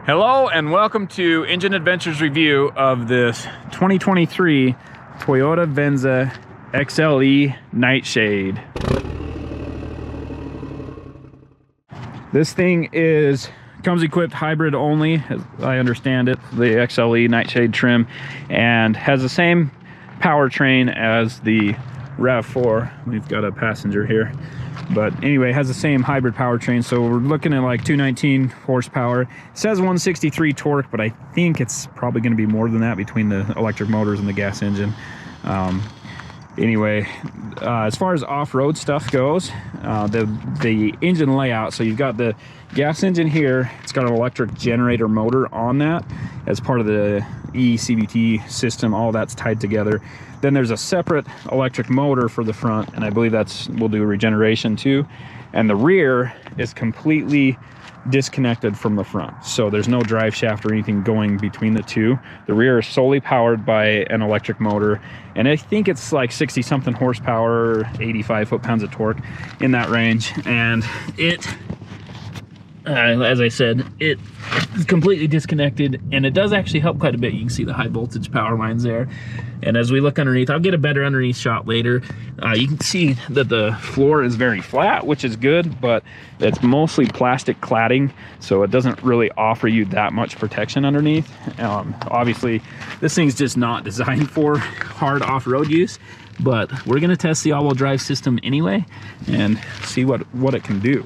Hello and welcome to Engine Adventures review of this 2023 Toyota Venza XLE Nightshade. This thing comes equipped hybrid only, as I understand it, the XLE Nightshade trim, and has the same powertrain as the RAV4. We've got a passenger here. But anyway, it has the same hybrid powertrain, so we're looking at like 219 horsepower. It says 163 torque, but I think it's probably going to be more than that between the electric motors and the gas engine. Anyway, as far as off-road stuff goes, the engine layout, so you've got the gas engine here. It's got an electric generator motor on that as part of the CVT system. All that's tied together. Then there's a separate electric motor for the front, and I believe will do regeneration too. And the rear is completely disconnected from the front, so there's no drive shaft or anything going between the two. The rear is solely powered by an electric motor, and I think it's like 60 something horsepower, 85 foot-pounds of torque, in that range. And it, as I said, it is completely disconnected, and it does actually help quite a bit. You can see the high voltage power lines there. And as we look underneath, I'll get a better underneath shot later. You can see that the floor is very flat, which is good, but it's mostly plastic cladding, so it doesn't really offer you that much protection underneath. Obviously, this thing's just not designed for hard off-road use, but we're gonna test the all-wheel drive system anyway and see what it can do.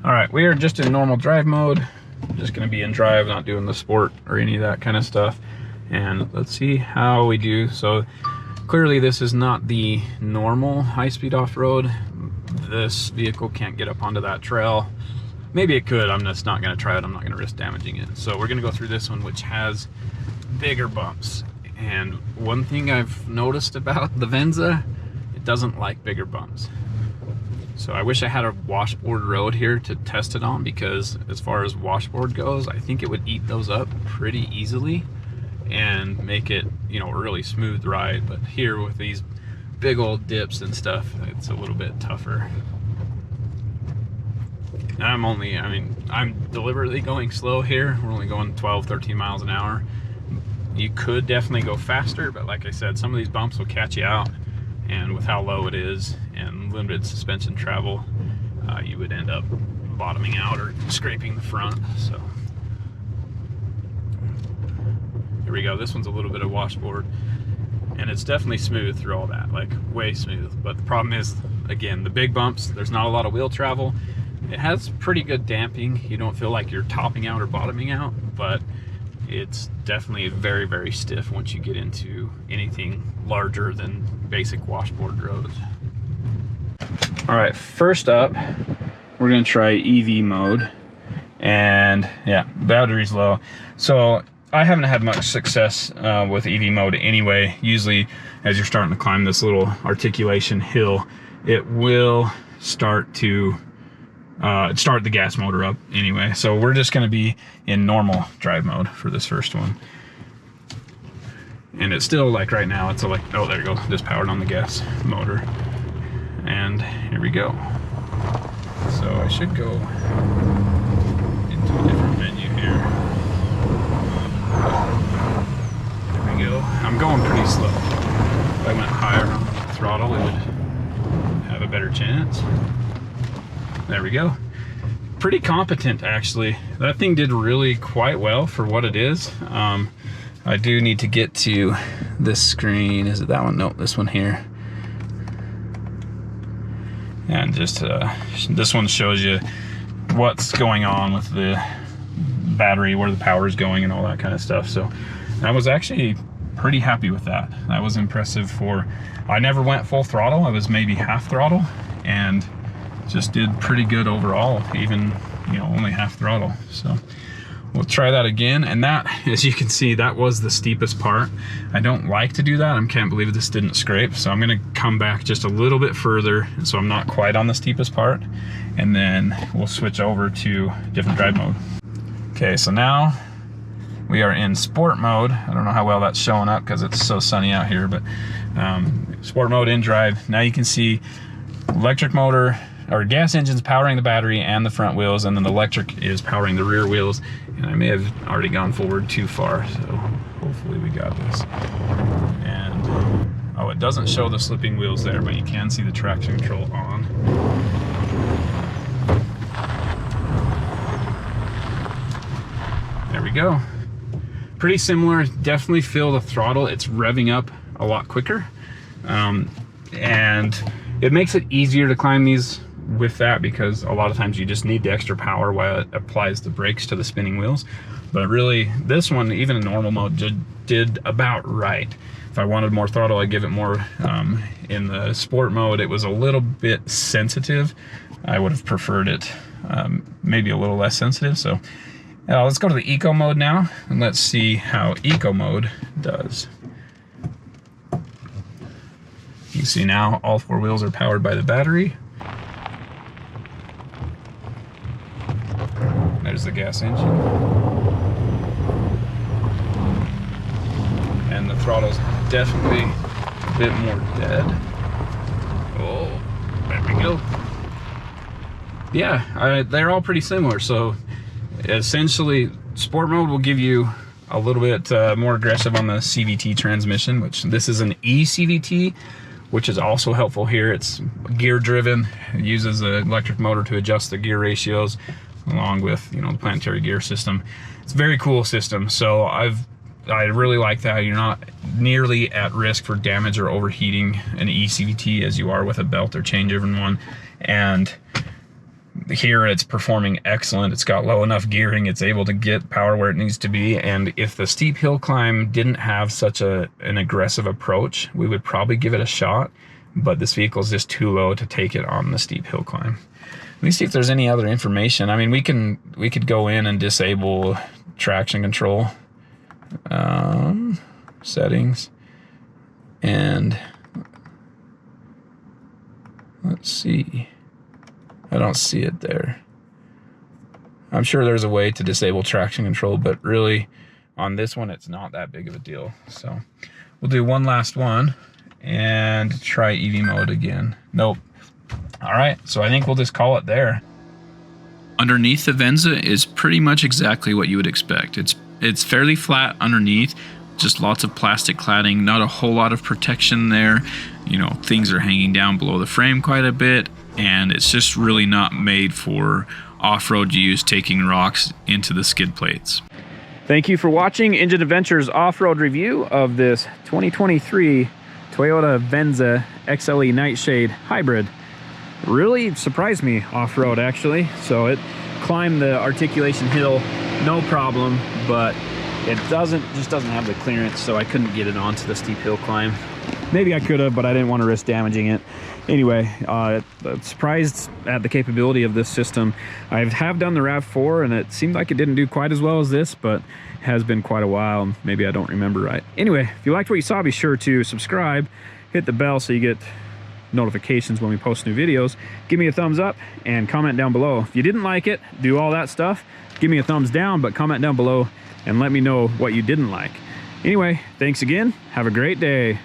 All right, we are just in normal drive mode. I'm just gonna be in drive, not doing the sport or any of that kind of stuff. And let's see how we do. So clearly this is not the normal high-speed off-road. This vehicle can't get up onto that trail. Maybe it could, I'm just not gonna try it. I'm not gonna risk damaging it. So we're gonna go through this one, which has bigger bumps. And one thing I've noticed about the Venza, it doesn't like bigger bumps. So I wish I had a washboard road here to test it on, because as far as washboard goes, I think it would eat those up pretty easily and make it, you know, a really smooth ride. But here with these big old dips and stuff, it's a little bit tougher. I'm deliberately going slow here. We're only going 12, 13 miles an hour. You could definitely go faster, but like I said, some of these bumps will catch you out, and with how low it is and limited suspension travel, you would end up bottoming out or scraping the front. So here we go. This one's a little bit of washboard, and it's definitely smooth through all that, like way smooth. But the problem is, again, the big bumps, there's not a lot of wheel travel. It has pretty good damping. You don't feel like you're topping out or bottoming out, but it's definitely very, very stiff once you get into anything larger than basic washboard roads. All right, first up, we're gonna try EV mode. And yeah, battery's low. So I haven't had much success with EV mode anyway. Usually as you're starting to climb this little articulation hill, it will start to start the gas motor up anyway. So we're just gonna be in normal drive mode for this first one. And it's still, like right now, it's like, oh, there you go, just powered on the gas motor. And here we go. So I should go into a different menu here. There we go. I'm going pretty slow. If I went higher on the throttle, it would have a better chance. There we go. Pretty competent, actually. That thing did really quite well for what it is. I do need to get to this screen. Is it that one? Nope, this one here. And just this one shows you what's going on with the battery, where the power is going and all that kind of stuff. So I was actually pretty happy with that. That was impressive. I never went full throttle. I was maybe half throttle, and just did pretty good overall, even, you know, only half throttle. So we'll try that again. And that, as you can see, that was the steepest part. I don't like to do that. I can't believe this didn't scrape. So I'm gonna come back just a little bit further, so I'm not quite on the steepest part, and then we'll switch over to different drive mode. Okay, so now we are in sport mode. I don't know how well that's showing up because it's so sunny out here, but sport mode in drive. Now you can see electric motor, or gas engine's powering the battery and the front wheels, and then the electric is powering the rear wheels. And I may have already gone forward too far, so hopefully we got this. And, oh, it doesn't show the slipping wheels there, but you can see the traction control on. There we go. Pretty similar, definitely feel the throttle, it's revving up a lot quicker. And it makes it easier to climb these with that, because a lot of times you just need the extra power while it applies the brakes to the spinning wheels. But really, this one, even in normal mode, did about right. If I wanted more throttle, I'd give it more. In the sport mode, it was a little bit sensitive. I would have preferred it maybe a little less sensitive. So let's go to the eco mode now, and let's see how eco mode does. You see now all 4 wheels are powered by the battery. There's the gas engine. And the throttle's definitely a bit more dead. Oh, there we go. Yeah, they're all pretty similar. So essentially, sport mode will give you a little bit more aggressive on the CVT transmission, which this is an eCVT, which is also helpful here. It's gear driven. It uses an electric motor to adjust the gear ratios, along with, you know, the planetary gear system. It's a very cool system. So I really like that. You're not nearly at risk for damage or overheating an eCVT as you are with a belt or change driven one. And here it's performing excellent. It's got low enough gearing. It's able to get power where it needs to be. And if the steep hill climb didn't have such an aggressive approach, we would probably give it a shot. But this vehicle is just too low to take it on the steep hill climb. Let me see if there's any other information. I mean, we could go in and disable traction control settings, and let's see. I don't see it there. I'm sure there's a way to disable traction control, but really on this one, it's not that big of a deal. So we'll do one last one and try EV mode again. Nope. All right, so I think we'll just call it there. Underneath the Venza is pretty much exactly what you would expect. It's fairly flat underneath, just lots of plastic cladding, not a whole lot of protection there. You know, things are hanging down below the frame quite a bit, and it's just really not made for off-road use, taking rocks into the skid plates. Thank you for watching Engine Adventure's off-road review of this 2023 Toyota Venza XLE Nightshade Hybrid. Really surprised me off-road, actually. So it climbed the articulation hill no problem, but it just doesn't have the clearance, so I couldn't get it onto the steep hill climb. Maybe I could have, but I didn't want to risk damaging it. Anyway, surprised at the capability of this system. I have done the RAV4, and it seemed like it didn't do quite as well as this, but has been quite a while. Maybe I don't remember right. Anyway, if you liked what you saw, be sure to subscribe, hit the bell so you get notifications when we post new videos. Give me a thumbs up and comment down below. If you didn't like it, do all that stuff, give me a thumbs down, but comment down below and let me know what you didn't like. Anyway, thanks again. Have a great day.